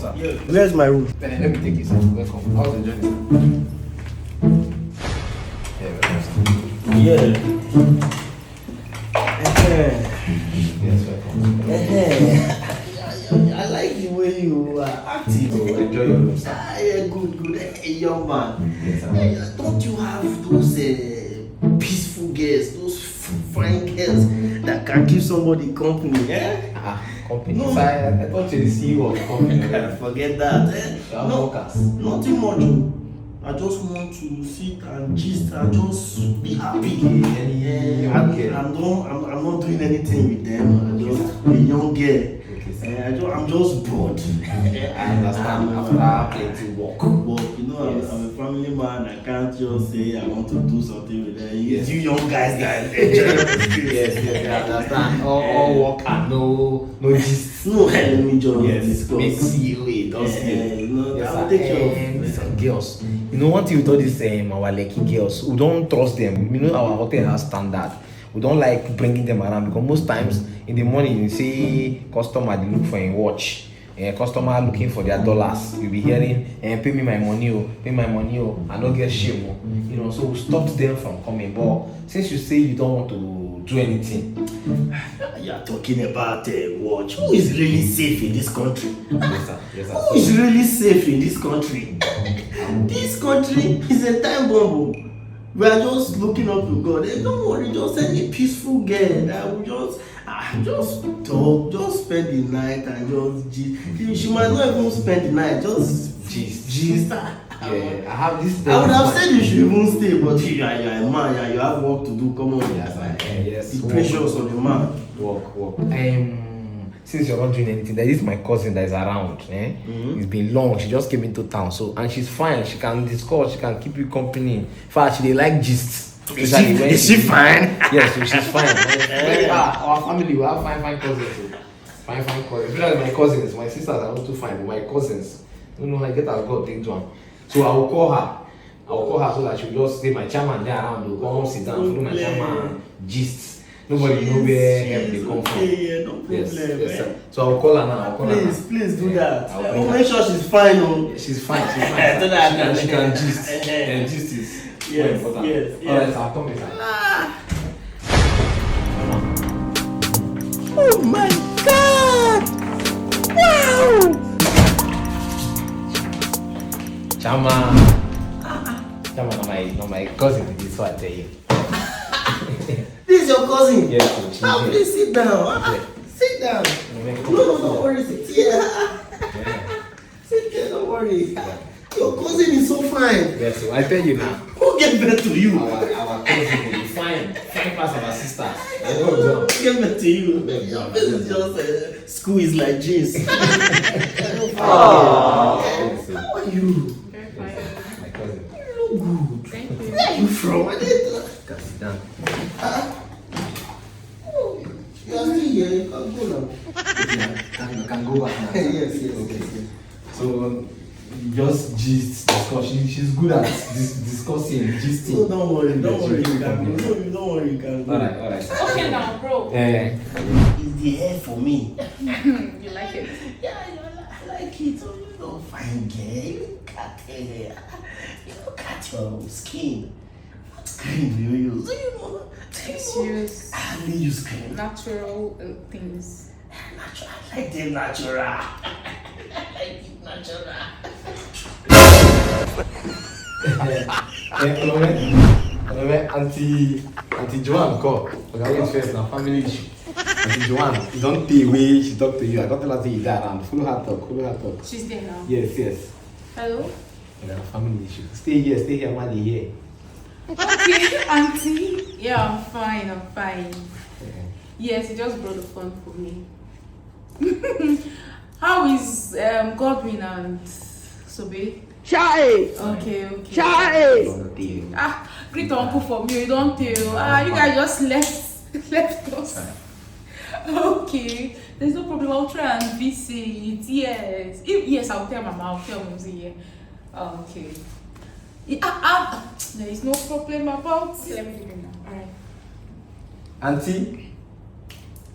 sir. Yeah. Where's my room? Let me take it, sir. Welcome. How's the journey, sir? Yeah, welcome. Yeah. Yes, welcome. I like the way you are active. Enjoy your room, sir. Yeah, good. Hey, young man. Yes, sir. Don't you have those peaceful girls, those fine girls that can keep somebody company? Yeah. Company. No. So I thought you're the CEO of the company. Forget that. You have No, workers. nothing much. Oh. I just want to sit and gist and just be happy. I'm not doing anything with them. I'm just a young girl. Okay, sir. I'm just bored. I understand. After plenty work. But you know, Yes. I'm a family man. I can't just say I want to do something with them. Yes. You young guys that enjoy the Yes, I understand. All work and no gist. No, let me just discuss. Make COA, don't You know, Yes, I'll sir. take care of Listen, girls. You know, one thing with all these our lucky girls, we don't trust them. You know, our hotel has standard. We don't like bringing them around because most times in the morning you see customer they look for a watch. Customer looking for their dollars. You'll be hearing, pay me my money, I don't get shame. You know, so we stopped them from coming. But since you say you don't want to do anything, You're talking about watch. Who is really safe in this country? yes, sir. Who is really safe in this country? This country is a time bomb. We are just looking up to God. Don't worry, just any peaceful girl that will just talk, just spend the night and just gist. She might not even spend the night, just gist. Yeah, I have this. I would have said you should even stay, but you are a man and you have work to do. Come on, Yes. be precious on the man. Work. Since you're not doing anything, there is my cousin that is around. It's been long. She just came into town, and she's fine. She can discuss. She can keep you company. In fact, she like gists. Is she fine? Yes, so she's fine. Our family, we have fine cousins. Fine cousins. Especially my cousins. My sisters are not too fine, but my cousins, I get as God takes one. So I will call her. So that she'll just say my chairman there around. We'll go sit down, follow my chairman, gist. Nobody know where help they come from. Yeah, no problem. Yes, sir. So I'll call her now. Please do that. I'll Make sure she's fine. Oh. She's fine. So that She can gist. And gist is more important. Yes. Alright, so I'll come with her. Oh my God! Wow! Chama, no, my cousin is this, so I tell you. This is your cousin? Yes, she's Now here. please sit down. Sit down. No, don't worry. Sit here. Sit here, don't worry. Your cousin is so fine. Yes, so I tell you now. Who gave birth to you? Our cousin will be fine past our sisters. Who gave birth to you? Your face is just squeezed like jeans. How are you? Very fine. My cousin. You look good. Thank you. Where are you from? Can sit down. You are still here. You can go now. Can go back now. Yes. So just gist discussion. She's good at discussing, gisting. So don't worry. You can go. Yes, No, don't worry. You can go. Alright. Okay now, bro. It's the hair for me. You like it? Yeah, I like it. So you don't find gay. Look at hair. Look at your skin. What cream do you use? Do you know? Use I only use cream. natural things. Natural. I like them natural. I like it natural. Auntie Joanne call. Okay, wait first now, family issue. Auntie Joanne, you don't pay away, she talk to you. I got tell her say you there around. Follow her talk. She's there now. Yes. Hello? Okay, family issue. Stay here, man, here. Okay, auntie. Yeah, I'm fine. Okay. Yes, you just brought the phone for me. How is Godwin and Sobe? Chai! Okay. Chai! Don't tell you. Greet uncle for me. You don't tell. You guys just left us. Okay. There's no problem. I'll try and visit. Yes. Yes, I'll tell Mama. I'll tell Mumsy. Yeah. Okay. There is no problem about it. Let me do it now. Alright. Auntie?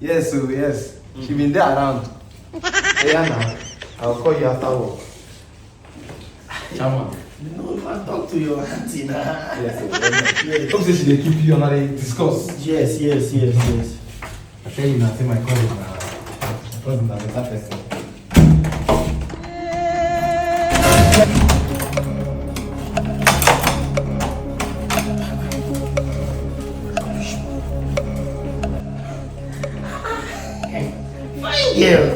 Yes. She been there around. Yeah, now. I'll call you after work. Chairman. You know, if I talk to your auntie now. Yes, yes. Hope say she dey keep you and they discuss. Yes. I tell you now, say my cousin na better person. Fine girl.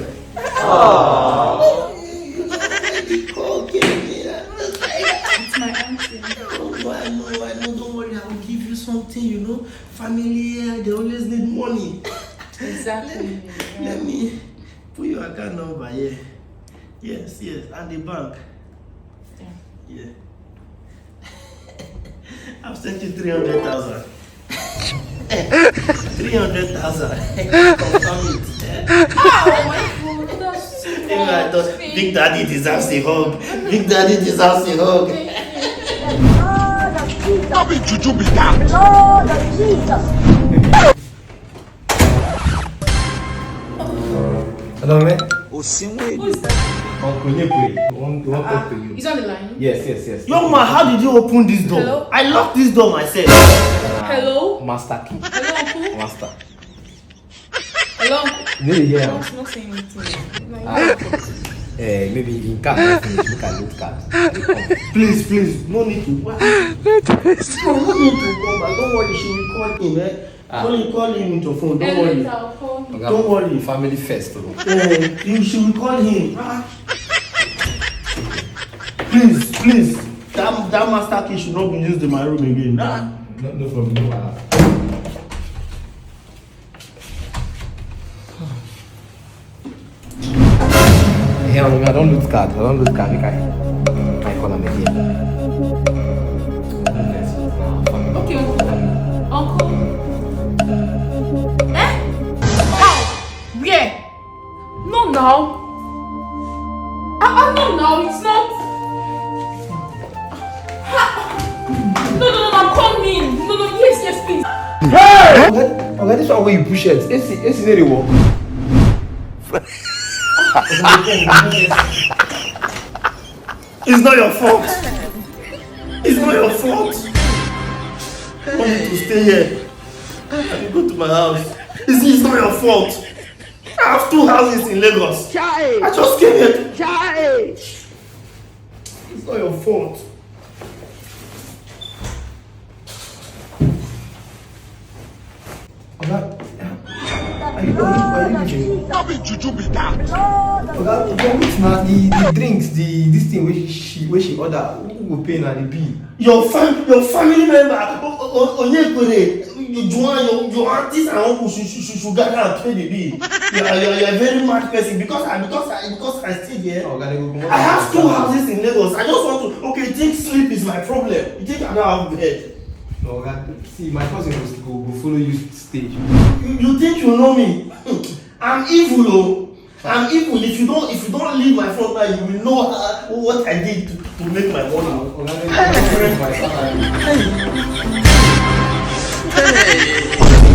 It's my auntie. Oh, I know. Don't worry, I will give you something, you know. Family, they always need money. Exactly. Let me put your account number here. Yes, and the bank. Yeah. I've sent you 300,000. 300,000. Confirm it. Oh my God, that's too I thought Big Daddy deserves a hug. Big Daddy deserves a hug. Lord of Jesus. Hello, man. Who is that? Uncle Nyekwe. We want to talk to you. He's on the line. Yes. Young man, how did you open this door? Hello? I locked this door myself. Hello? Master key. Hello, uncle? Master. Hello, uncle? Yeah. No, it's not saying anything. No, Maybe in card, I finish. We can loot card. Please, no need to. No need to come back. Don't worry, she will call him. Call him with your phone. Don't worry. I'll call him. Don't worry. Family first. She will call him. Please. That master key should not be used in my room again. No problem. No. Yeah, I don't lose card. Make I call him again. Okay, uncle. How? Where? No, now. No, now. It's not. No, I'm coming. No, yes, please. Okay, this one where you push it. It's not the work. It's not your fault. It's not your fault. I want you to stay here. I can go to my house. It's not your fault. I have 2 houses in Lagos. I just came here. It's not your fault. The drinks, this thing where she order, who will pay na the bill? Your family member, Onyekwere, your aunties and uncles should gather and pay the bill. You are a very mad person because I stay here. I have 2 houses in Lagos. I just want to. Okay, you think sleep is my problem? You think I don't have bed? No, see, my cousin will follow you stage. You think you know me? I'm evil, oh. I'm evil. If you don't leave my front now, you will know what I did to make my money. Hey.